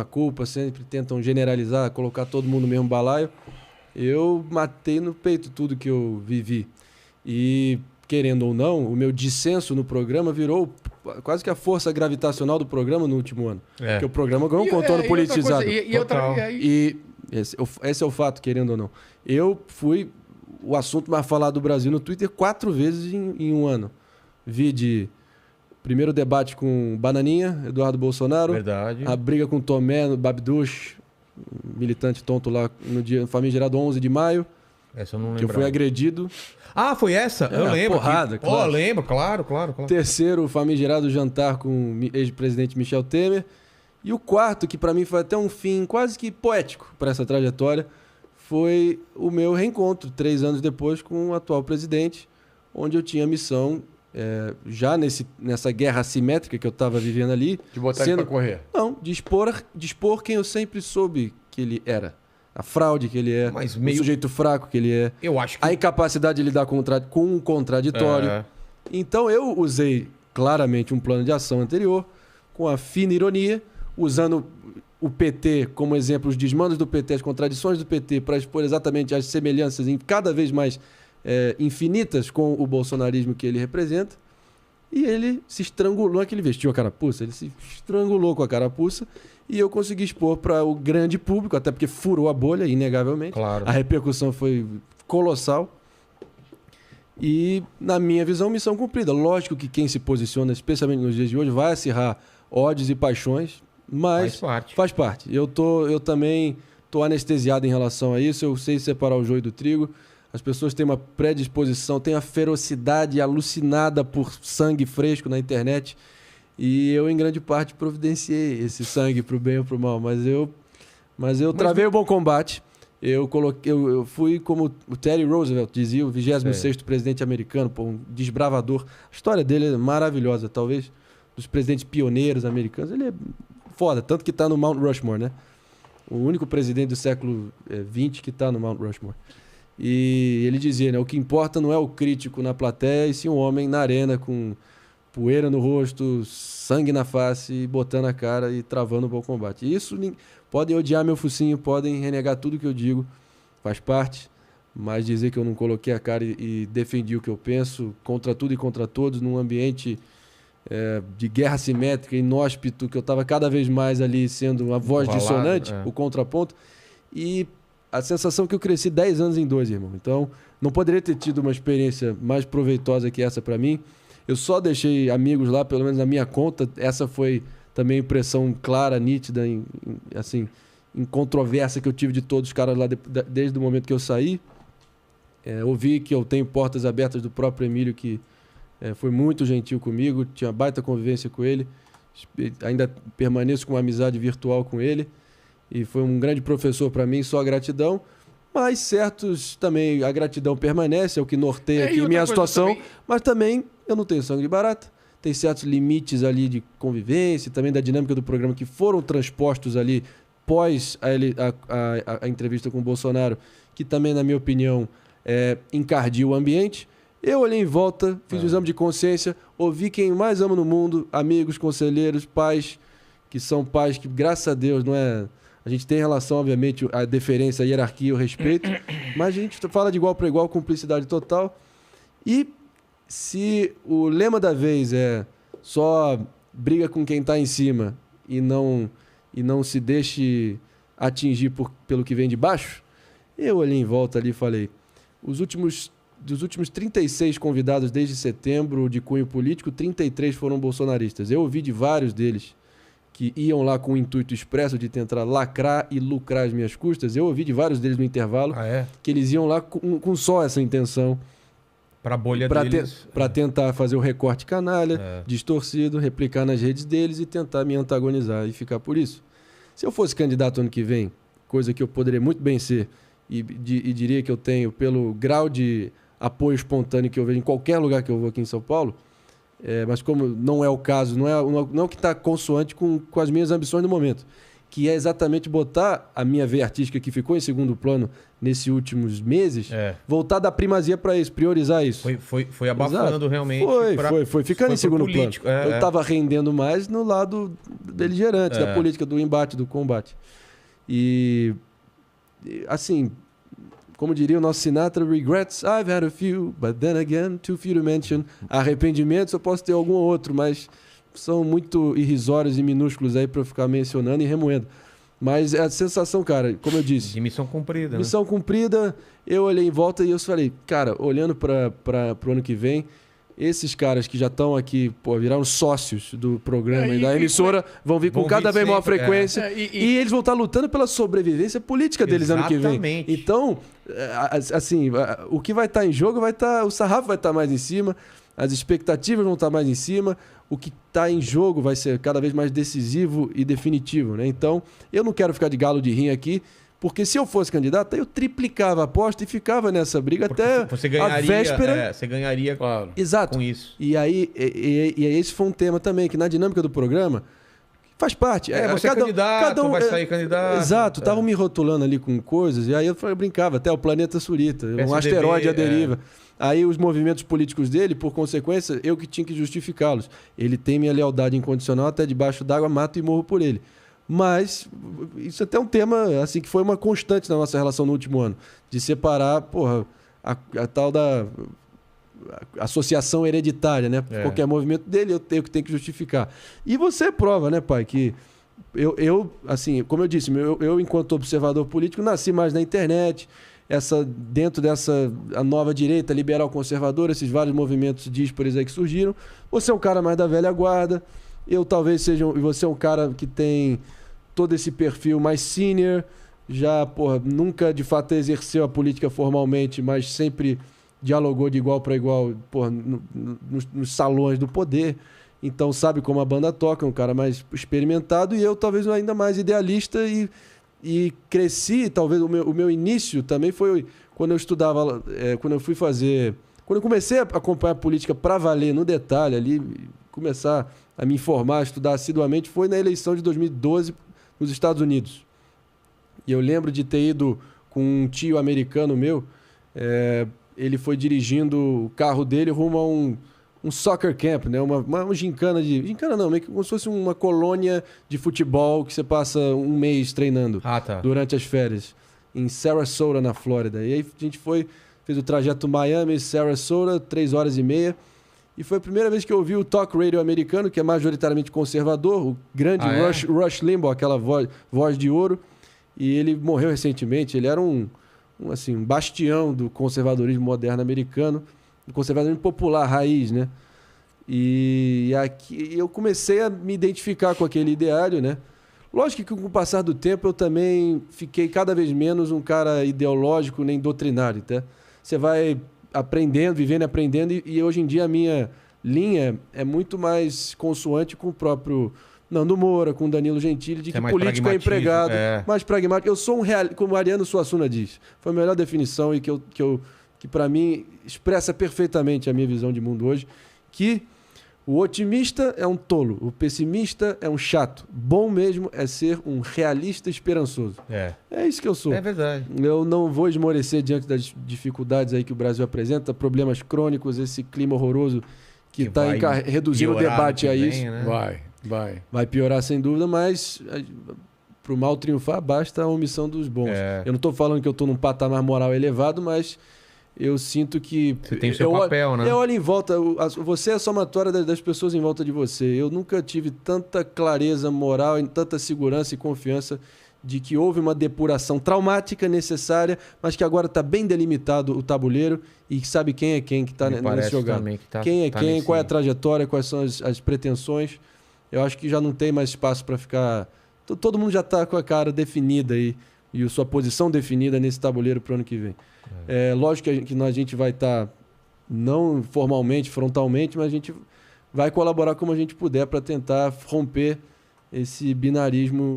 a culpa, sempre tentam generalizar, colocar todo mundo no mesmo balaio. Eu matei no peito tudo que eu vivi. E, querendo ou não, o meu dissenso no programa virou quase que a força gravitacional do programa no último ano. Porque o programa ganhou um contorno politizado. E esse é o fato, querendo ou não. Eu fui o assunto mais falado do Brasil no Twitter 4 vezes em um ano. Vi de primeiro debate com Bananinha, Eduardo Bolsonaro. Verdade. A briga com Tomé, no Babdush, militante tonto lá no dia famigerado 11 de maio. Essa eu não lembro. Que eu fui agredido. Ah, foi essa? Eu lembro. Porrada, claro. Lembro, claro. Terceiro, o famigerado jantar com o ex-presidente Michel Temer. E o quarto, que para mim foi até um fim quase que poético para essa trajetória, foi o meu reencontro, 3 anos depois, com o atual presidente, onde eu tinha a missão, já nessa guerra assimétrica que eu estava vivendo ali... De botar ele para correr? Não, de expor quem eu sempre soube que ele era. A fraude que ele é, o sujeito fraco que ele é, eu acho que... a incapacidade de lidar com um contraditório. Então eu usei claramente um plano de ação anterior, com a fina ironia, usando o PT como exemplo, os desmandos do PT, as contradições do PT, para expor exatamente as semelhanças cada vez mais infinitas com o bolsonarismo que ele representa. E ele se estrangulou, que ele vestiu a carapuça, ele se estrangulou com a carapuça e eu consegui expor para o grande público, até porque furou a bolha, inegavelmente. Claro. A repercussão foi colossal. E, na minha visão, missão cumprida. Lógico que quem se posiciona, especialmente nos dias de hoje, vai acirrar ódios e paixões, mas faz parte. Eu também estou anestesiado em relação a isso, eu sei separar o joio do trigo. As pessoas têm uma predisposição, têm a ferocidade alucinada por sangue fresco na internet. E eu, em grande parte, providenciei esse sangue para o bem ou para o mal. Mas eu travei o bom combate. Eu fui, como o Teddy Roosevelt dizia, o 26º presidente americano, um desbravador. A história dele é maravilhosa, talvez dos presidentes pioneiros americanos. Ele é foda, tanto que está no Mount Rushmore, né? O único presidente do século XX que está no Mount Rushmore. E ele dizia, né, o que importa não é o crítico na plateia, e sim o homem na arena com poeira no rosto, sangue na face, botando a cara e travando o bom combate. Isso, podem odiar meu focinho, podem renegar tudo que eu digo, faz parte, mas dizer que eu não coloquei a cara e defendi o que eu penso, contra tudo e contra todos, num ambiente de guerra simétrica, inóspito, que eu estava cada vez mais ali sendo uma voz dissonante, o contraponto, e a sensação que eu cresci 10 anos em 2, irmão. Então, não poderia ter tido uma experiência mais proveitosa que essa para mim. Eu só deixei amigos lá, pelo menos na minha conta. Essa foi também a impressão clara, nítida, incontroversa que eu tive de todos os caras lá desde o momento que eu saí. Ouvi que eu tenho portas abertas do próprio Emílio, que foi muito gentil comigo, tinha baita convivência com ele. Ainda permaneço com uma amizade virtual com ele. E foi um grande professor para mim, só gratidão. Mas certos também, a gratidão permanece, é o que norteia aqui minha situação. Também... Mas também eu não tenho sangue de barata. Tem certos limites ali de convivência, também da dinâmica do programa que foram transpostos ali pós a entrevista com o Bolsonaro, que também, na minha opinião, encardia o ambiente. Eu olhei em volta, fiz o exame de consciência, ouvi quem mais ama no mundo, amigos, conselheiros, pais, que são pais que, graças a Deus, não é... A gente tem relação, obviamente, a deferência, a hierarquia, o respeito, mas a gente fala de igual para igual, cumplicidade total. E se o lema da vez é só briga com quem está em cima e não se deixe atingir pelo que vem de baixo, eu olhei em volta ali e falei, dos últimos 36 convidados desde setembro de cunho político, 33 foram bolsonaristas. Eu ouvi de vários deles que iam lá com o intuito expresso de tentar lacrar e lucrar as minhas custas. Eu ouvi de vários deles no intervalo que eles iam lá com só essa intenção. Para a bolha deles. Para tentar fazer o recorte canalha, distorcido, replicar nas redes deles e tentar me antagonizar e ficar por isso. Se eu fosse candidato ano que vem, coisa que eu poderia muito bem ser, e diria que eu tenho pelo grau de apoio espontâneo que eu vejo em qualquer lugar que eu vou aqui em São Paulo, mas como não é o caso, não é o que está consoante com as minhas ambições no momento, que é exatamente botar a minha veia artística que ficou em segundo plano nesses últimos meses, voltar da primazia para isso, priorizar isso. Foi abafando. Exato. Realmente. Foi ficando em segundo plano. Eu estava rendendo mais no lado beligerantes, da política, do embate, do combate. E assim, como diria o nosso Sinatra, regrets, I've had a few, but then again, too few to mention. Arrependimentos, eu posso ter algum outro, mas são muito irrisórios e minúsculos aí para eu ficar mencionando e remoendo. Mas é a sensação, cara, como eu disse... De missão cumprida, Missão cumprida, eu olhei em volta e eu falei, cara, olhando para o ano que vem, esses caras que já estão aqui, pô, viraram sócios do programa e da emissora, vão vir com cada vez maior frequência. E eles vão estar lutando pela sobrevivência política deles ano que vem. Então, assim, o que vai estar em jogo vai estar... O sarrafo vai estar mais em cima, as expectativas vão estar mais em cima, o que está em jogo vai ser cada vez mais decisivo e definitivo, né? Então, eu não quero ficar de galo de rinha aqui, porque se eu fosse candidato, eu triplicava a aposta e ficava nessa briga porque até você ganharia, a véspera. Você ganharia, claro, exato, com isso. E aí, esse foi um tema também, que na dinâmica do programa faz parte. Você é candidato, vai sair candidato. Exato, estavam me rotulando ali com coisas, e aí eu brincava, até o planeta Surita, um asteroide à deriva. Aí os movimentos políticos dele, por consequência, eu que tinha que justificá-los. Ele tem minha lealdade incondicional, até debaixo d'água, mato e morro por ele. Mas isso até é um tema assim, que foi uma constante na nossa relação no último ano. De separar, a tal da associação hereditária, né? Qualquer movimento dele, eu tenho que justificar. E você prova, né, pai, que eu assim, como eu disse, eu enquanto observador político, nasci mais na internet, dentro dessa a nova direita, liberal conservadora, esses vários movimentos díspares aí que surgiram. Você é um cara mais da velha guarda, eu talvez seja... E você é um cara que tem todo esse perfil mais senior, já, nunca de fato exerceu a política formalmente, mas sempre dialogou de igual para igual, nos salões do poder. Então sabe como a banda toca, um cara mais experimentado, e eu talvez ainda mais idealista e cresci, talvez o meu início também foi quando eu estudava, quando eu comecei a acompanhar a política para valer no detalhe ali, começar a me informar, a estudar assiduamente, foi na eleição de 2012 nos Estados Unidos. E eu lembro de ter ido com um tio americano meu, ele foi dirigindo o carro dele rumo a um soccer camp, né? Uma gincana não, meio que como se fosse uma colônia de futebol que você passa um mês treinando durante as férias, em Sarasota, na Flórida. E aí a gente fez o trajeto Miami-Sarasota, 3 horas e meia, e foi a primeira vez que eu ouvi o talk radio americano, que é majoritariamente conservador, o grande Rush Limbaugh, aquela voz de ouro, e ele morreu recentemente. Ele era um bastião do conservadorismo moderno americano, do conservadorismo popular, raiz, né? E aqui eu comecei a me identificar com aquele ideário, né? Lógico que com o passar do tempo eu também fiquei cada vez menos um cara ideológico nem doutrinário, tá? Você vai aprendendo, vivendo e aprendendo, e hoje em dia a minha linha é muito mais consoante com o próprio Nando Moura, com Danilo Gentili, de que político é empregado, mais pragmático. Eu sou como Ariano Suassuna diz, foi a melhor definição e que para mim expressa perfeitamente a minha visão de mundo hoje, que o otimista é um tolo, o pessimista é um chato. Bom mesmo é ser um realista esperançoso. É isso que eu sou. É verdade. Eu não vou esmorecer diante das dificuldades aí que o Brasil apresenta, problemas crônicos, esse clima horroroso que está reduzindo o debate a isso. Vem, né? Vai piorar sem dúvida, mas para o mal triunfar basta a omissão dos bons. Eu não estou falando que eu estou num patamar moral elevado, mas eu sinto que... Você tem o seu papel, né? Eu olho em volta, você é a somatória das pessoas em volta de você. Eu nunca tive tanta clareza moral, tanta segurança e confiança de que houve uma depuração traumática necessária, mas que agora está bem delimitado o tabuleiro e que sabe quem é quem que está nesse jogado. Quem é quem, qual é a trajetória, quais são as pretensões. Eu acho que já não tem mais espaço para ficar... Todo mundo já está com a cara definida aí e a sua posição definida nesse tabuleiro para o ano que vem. Lógico que a gente vai estar, não formalmente, frontalmente, mas a gente vai colaborar como a gente puder para tentar romper esse binarismo